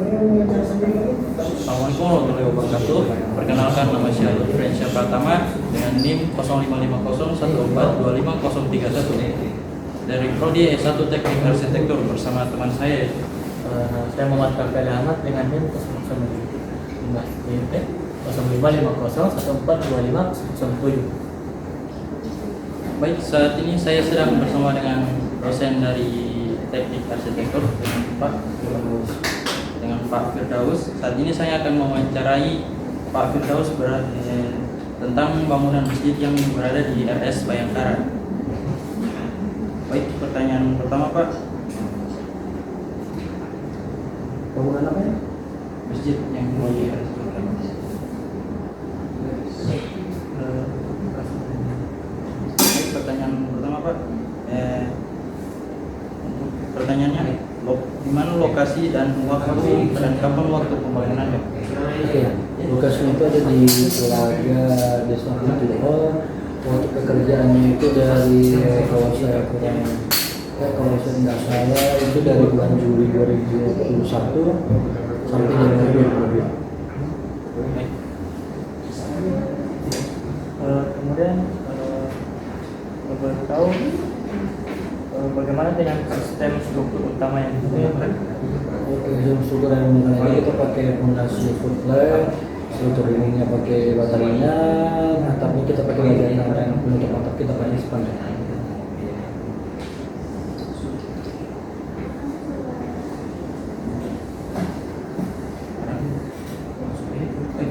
Assalamualaikum warahmatullahi wabarakatuh. Perkenalkan, nama saya Lutfrensyah Pratama dengan NIM 055014253031 dari Prodi S1 Teknik Arsitektur bersama teman saya. Saya Muhammad Rafael Ahmad dengan NIM 0550142507. Baik, saat ini saya sedang bersama dengan dosen dari Teknik Arsitektur dengan Pak Firdaus. Saat ini saya akan mewawancarai Pak Firdaus tentang bangunan masjid yang berada di RS Bayangkara. Baik, pertanyaan pertama Pak. Bangunan apa ya? Masjid yang di RS Bayangkara. Baik, pertanyaan pertama Pak. Untuk pertanyaannya, di mana lokasi dan waktu dan kapan waktu pembangunannya? Lokasi itu ada di Telaga Desa Kutuho. Waktu pekerjaannya itu dari kalau saya nggak salah itu dari bulan Juli 2021 sampai Januari 2022. Kemudian baru tahu bagaimana dengan sistem struktur utama yang digunakan? Oke, sistem struktur yang digunakan ini kita pakai fondasi footplate, struktur ininya pakai baterainya, atapnya kita pakai baterainya, dan penutup atap kita pakai spanduk.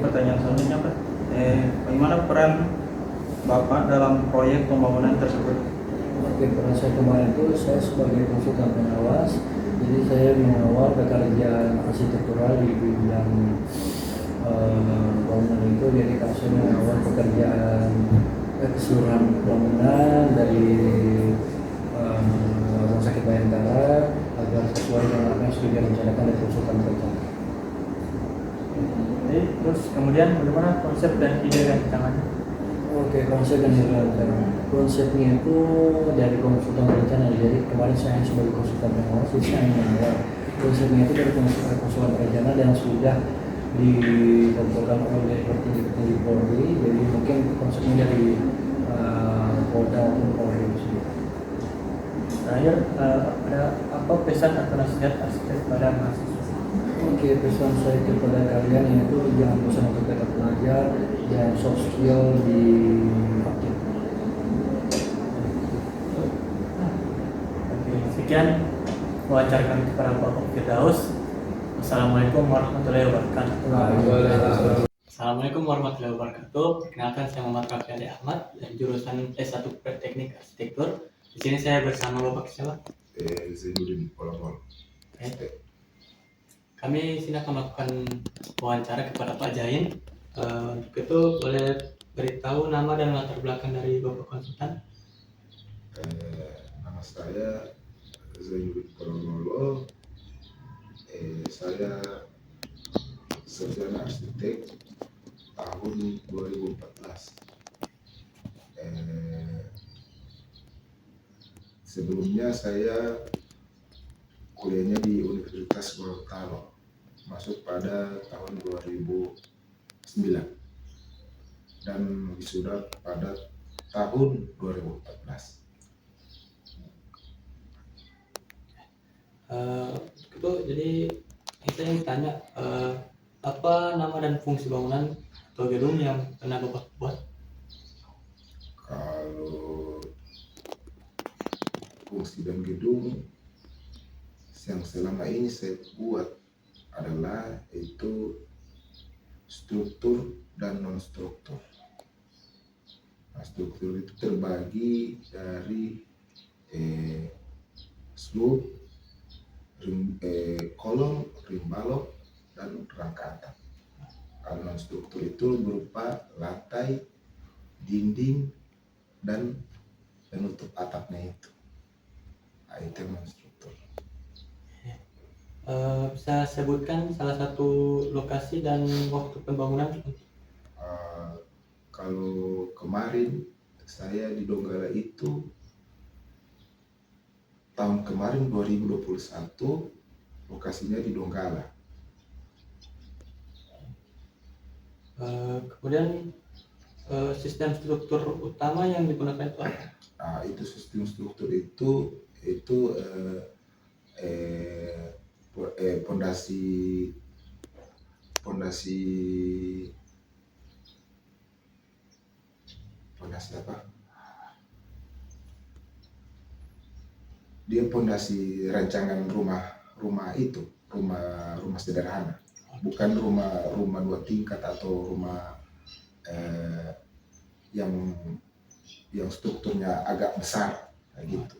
Pertanyaan selanjutnya Pak, bagaimana peran Bapak dalam proyek pembangunan tersebut? Oke, peran saya kemarin itu saya sebagai konsultan pengawas, jadi saya mengawal pekerjaan arsitektural di bidang bangunan itu. Jadi saya mengawal pekerjaan keseluruhan bangunan dari Rumah Sakit Bayangkara agar sesuai dengan apa yang sudah direncanakan dari konsultan perencanaan. Terus kemudian bagaimana konsep dan ide rancangannya? Oke, konsep dan ide rancangan. Konsepnya itu dari konsultan perencanaan. Jadi kemarin saya sebagai konsultan pengawas, jadi saya mengawal. Konsepnya itu dari konsultan perencanaan yang sudah ditentukan oleh petinggi Polri. Jadi mungkin konsepnya dari Polda atau Polri. Terakhir, ada apa pesan atau nasihat arsitek pada mahasiswa? Oke, pesan saya kepada kalian yaitu jangan bosan untuk tetap belajar dan soft skill di aktif. Oke, sekian wawancara kami kepada Bapak Firdaus. Assalamualaikum warahmatullahi wabarakatuh. Assalamualaikum warahmatullahi wabarakatuh. Perkenalkan, saya Muhammad Rafael Ahmad dari jurusan S1 Teknik Arsitektur. Di sini saya bersama Bapak siapa? Zainuddin Polamol. Kami sini akan melakukan wawancara kepada Pak Jain. Untuk itu boleh beritahu nama dan latar belakang dari Bapak konsultan? Nama saya Zainuddin Polamol. Saya sarjana arsitek tahun 2014. Sebelumnya saya kuliahnya di Universitas Gorontalo, masuk pada tahun 2009 dan wisuda pada tahun 2014. Itu jadi saya ingin tanya apa nama dan fungsi bangunan atau gedung yang pernah Bapak buat? Kalau fungsi dan gedung yang selama ini saya buat adalah itu struktur dan non struktur. Nah, struktur itu terbagi dari slope, kolom, rim balok, dan rangka atap. Kalau non struktur itu berupa lantai, dinding, dan penutup atapnya itu. Nah, itu non struktur. Bisa sebutkan salah satu lokasi dan waktu pembangunan? Kalau kemarin saya di Donggala itu tahun kemarin 2021 lokasinya di Donggala. Kemudian sistem struktur utama yang digunakan itu apa? Nah, itu sistem struktur itu pondasi pondasi pondasi apa? Dia pondasi rancangan rumah itu, rumah sederhana, bukan rumah 2 tingkat atau rumah yang strukturnya agak besar kayak gitu.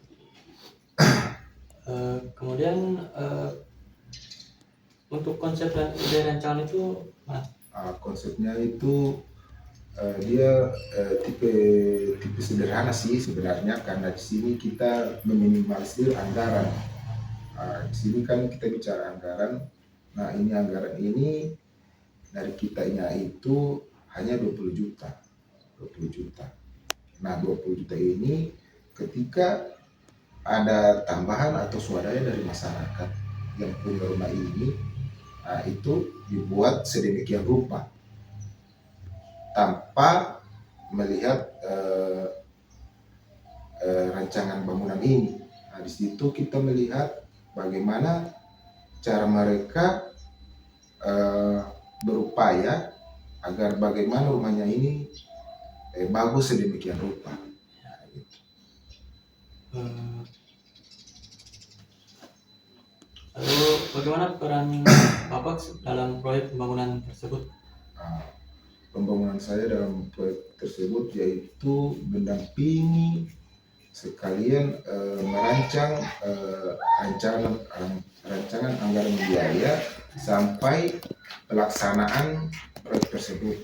Kemudian untuk konsep dan ide rancangan itu Konsepnya itu dia tipe sederhana sih sebenarnya, karena di sini kita meminimalisir anggaran. Di sini kan kita bicara anggaran. Nah, ini anggaran ini dari kitanya itu hanya 20 juta. Nah, 20 juta ini ketika ada tambahan atau swadaya dari masyarakat yang punya rumah ini, nah itu dibuat sedemikian rupa tanpa melihat rancangan bangunan ini. Nah, di situ kita melihat bagaimana cara mereka berupaya agar bagaimana rumahnya ini bagus sedemikian rupa. Nah, gitu. Lalu bagaimana peran Bapak dalam proyek pembangunan tersebut? Pembangunan saya dalam proyek tersebut yaitu mendampingi sekalian merancang rancangan anggaran biaya sampai pelaksanaan proyek tersebut.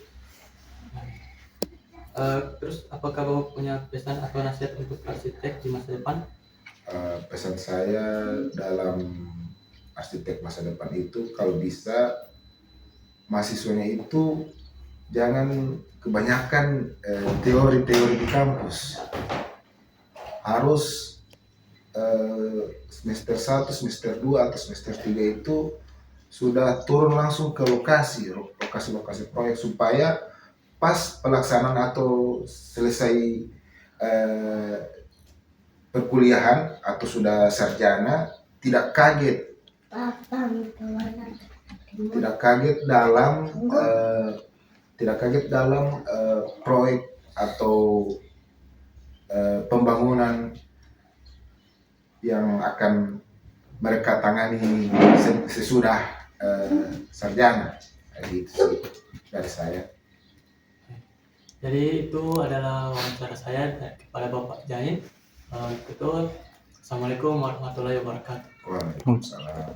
Terus apakah Bapak punya pesan atau nasihat untuk arsitek di masa depan? Pesan saya dalam arsitek masa depan itu, kalau bisa mahasiswanya itu jangan kebanyakan teori-teori di kampus. Harus semester 1, semester 2 atau semester 3 itu sudah turun langsung ke lokasi proyek, supaya pas pelaksanaan atau selesai perkuliahan atau sudah sarjana tidak kaget dalam proyek atau pembangunan yang akan mereka tangani sesudah sarjana. Gitu dari saya. Jadi itu adalah wawancara saya kepada Bapak Jain. Itu Assalamualaikum warahmatullahi wabarakatuh. Waalaikumsalam.